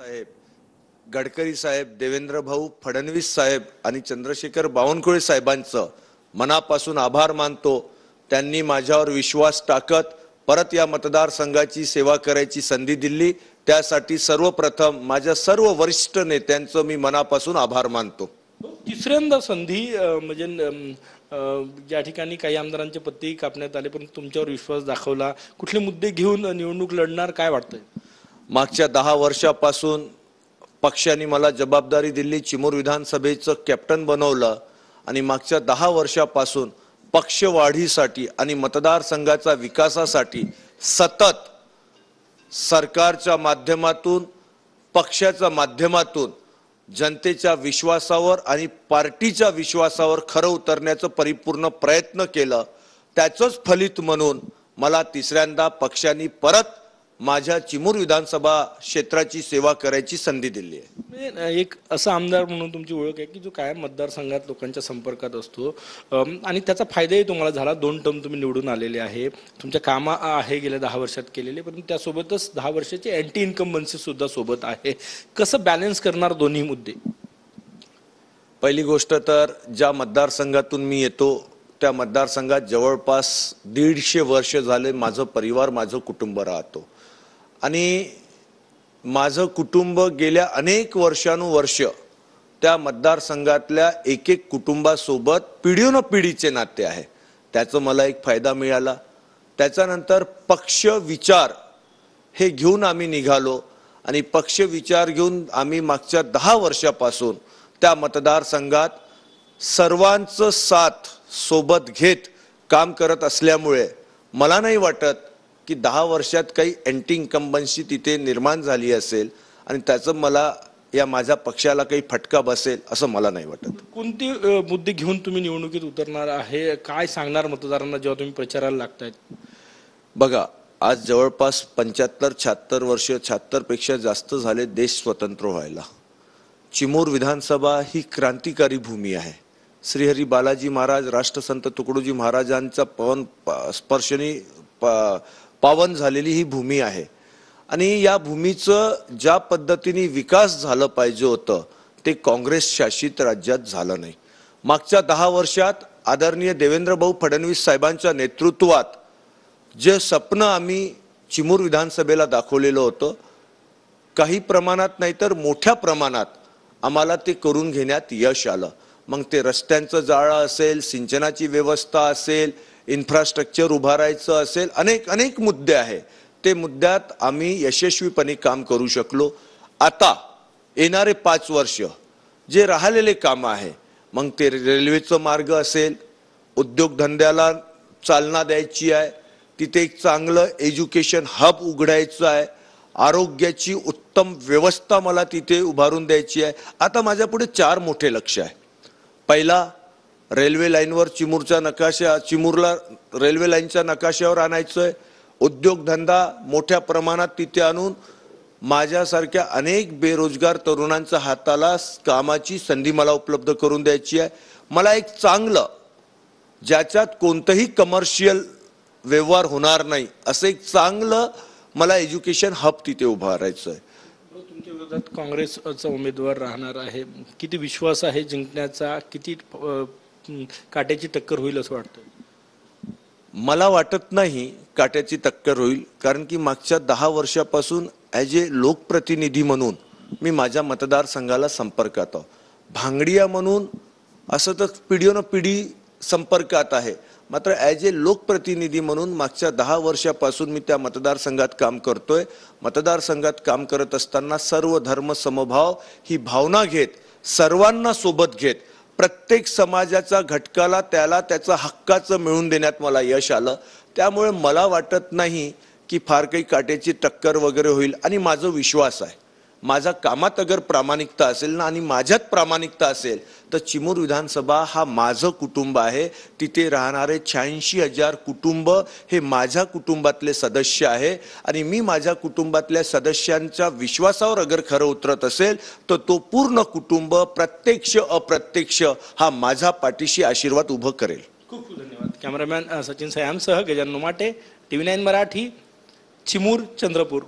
साहेब, गडकरी साहेब, देवेंद्र भाऊ फडणवीस साहेब आणि चंद्रशेखर बावनकुळे साहेबांचं मनापासून आभार मानतो। त्यांनी माझ्यावर विश्वास टाकत परत या मतदारसंघाची सेवा करायची संधी दिली, त्यासाठी सर्वप्रथम माझ्या सर्व वरिष्ठ नेत्यांचं मी मनापासून आभार मानतो। तिसऱ्यांदा संधी म्हणजे ज्या ठिकाणी काही आमदारांचे पत्ते कापण्यात आले पण तुमच्यावर विश्वास दाखवला, कुठले मुद्दे घेऊन निवडणूक लढणार काय वाटतंय? मागच्या 10 वर्षापासून पक्षाने मला जबाबदारी दिली, चिमूर विधानसभेचं कॅप्टन बनवलं आणि मागच्या 10 वर्षापासून पक्षवाढीसाठी आणि मतदारसंघाचा विकासासाठी सतत सरकारच्या माध्यमातून, पक्षाच्या माध्यमातून जनतेच्या विश्वासावर आणि पार्टीच्या विश्वासावर खरं उतरण्याचा परिपूर्ण प्रयत्न केला। त्याचंच फलित म्हणून मला तिसऱ्यांदा पक्षाने परत माझ्या चिमूर विधानसभा क्षेत्राची सेवा करायची संधी दिली आहे। एक असा आमदार म्हणून तुमची ओळख आहे की जो कायम मतदारसंघात लोकांच्या संपर्कात असतो आणि त्याचा फायदाही तुम्हाला झाला। 2 टर्म तुम्ही निवडून आलेले आहे, तुमच्या काम आहे गेल्या 10 वर्षात केलेले, पण त्यासोबतच 10 वर्षाची अँटी इन्कम्बन्सी सुद्धा सोबत आहे। कसं बॅलन्स करणार दोन्ही मुद्दे? पहिली गोष्ट तर ज्या मतदारसंघातून मी येतो त्या मतदारसंघात जवळपास 150 वर्ष झाले माझं परिवार, माझं कुटुंब राहतो आणि माझं कुटुंब गेल्या अनेक वर्षानुवर्ष त्या मतदारसंघातल्या एक कुटुंबासोबत पिढीचे नाते आहे। त्याचा मला एक फायदा मिळाला। त्याच्यानंतर पक्ष विचार हे घेऊन आम्ही निघालो आणि पक्ष विचार घेऊन आम्ही मागच्या 10 वर्षापासून त्या मतदारसंघात सर्वांचं साथ सोबत घेत काम करत असल्यामुळे मला नाही वाटत की 10 वर्षात काही अँटी इन्कम्बन्सी तिथे निर्माण झाली असेल आणि त्याचं मला या माझ्या पक्षाला काही फटका बसेल असं मला नाही वाटत। कोणते मुद्दे घेऊन तुम्ही निवडणुकीत उतरणार आहे, काय सांगणार मतदारांना जेव्हा तुम्ही प्रचाराला लागतायत? बघा, आज जवळपास 75-76 वर्ष, 76 पेक्षा जास्त झाले देश स्वतंत्र व्हायला। चिमूर विधानसभा ही क्रांतिकारी भूमी आहे। श्रीहरी बालाजी महाराज, राष्ट्रसंत तुकडोजी महाराजांचा स्पर्शनी पावन झालेली ही भूमी आहे आणि या भूमीचं ज्या पद्धतीने विकास झालं पाहिजे होतं ते काँग्रेस शासित राज्यात झालं नाही। मागच्या 10 वर्षात आदरणीय देवेंद्र भाऊ फडणवीस साहेबांच्या नेतृत्वात जे स्वप्न आम्ही चिमूर विधानसभेला दाखवलेलं होतं, काही प्रमाणात नाही तर मोठ्या प्रमाणात आम्हाला ते करून घेण्यात यश आलं। मग ते रस्त्यांचं जाळं असेल, सिंचनाची व्यवस्था असेल, इन्फ्रास्ट्रक्चर उभारायचं असेल, अनेक मुद्दे आहे। ते मुद्द्यात आम्ही यशस्वीपणे काम करू शकलो। आता येणारे 5 वर्ष जे राहिलेले काम आहे, मग ते रेल्वेचं मार्ग असेल, उद्योगधंद्याला चालना द्यायची आहे, तिथे एक चांगलं एज्युकेशन हब उघडायचं आहे, आरोग्याची उत्तम व्यवस्था मला तिथे उभारून द्यायची आहे। आता माझ्या पुढे 4 मोठे लक्ष्य आहे। पहिला, रेल्वे लाईनवर चिमूरला रेल्वे लाईनच्या नकाशावर आणायचंय। उद्योगधंदा मोठ्या प्रमाणात तिथे आणून माझ्यासारख्या अनेक बेरोजगार तरुणांच्या हाताला कामाची संधी मला उपलब्ध करून द्यायची आहे। मला एक चांगलं, ज्याच्यात कोणतंही कमर्शियल व्यवहार होणार नाही असं एक चांगलं मला एज्युकेशन हब तिथे उभारायचं आहे। तुमच्या विरोधात काँग्रेसचा उमेदवार राहणार आहे, किती विश्वास आहे जिंकण्याचा, किती काट्याची टक्कर होईल असं वाटतं? मला वाटत नाही काट्याची टक्कर होईल, कारण की मागच्या 10 वर्षापासून ॲज ए लोकप्रतिनिधी म्हणून मी माझ्या मतदारसंघाला संपर्कात आहे। भांगडिया म्हणून असं तर पिढी संपर्कात आहे, मात्र ॲज ए लोकप्रतिनिधी म्हणून मागच्या 10 वर्षापासून मी त्या मतदारसंघात काम करतोय। मतदारसंघात काम करत असताना सर्व धर्म समभाव ही भावना घेत, सर्वांना सोबत घेत, प्रत्येक समाजाच्या घटकाला त्याला त्याचा हक्काचं मिळवून देण्यात मला यश आलं। त्यामुळे मला वाटत नाही की फार काही काट्याची टक्कर वगैरे होईल आणि माझा विश्वास आहे, माझ्या कामात अगर प्रामाणिकता असेल ना आणि माझ्यात प्रामाणिकता असेल तर चिमूर विधानसभा हा माझं कुटुंब आहे। तिथे राहणारे 86,000 कुटुंब हे माझ्या कुटुंबातले सदस्य आहे आणि मी माझ्या कुटुंबातल्या सदस्यांच्या विश्वासावर अगर खरं उतरत असेल तर तो पूर्ण कुटुंब प्रत्यक्ष अप्रत्यक्ष हा माझ्या पाठीशी आशीर्वाद उभं करेल। खूप खूप धन्यवाद। कॅमेरामॅन सचिन सयामसह गजानन माटे, TV9 मराठी, चिमूर, चंद्रपूर।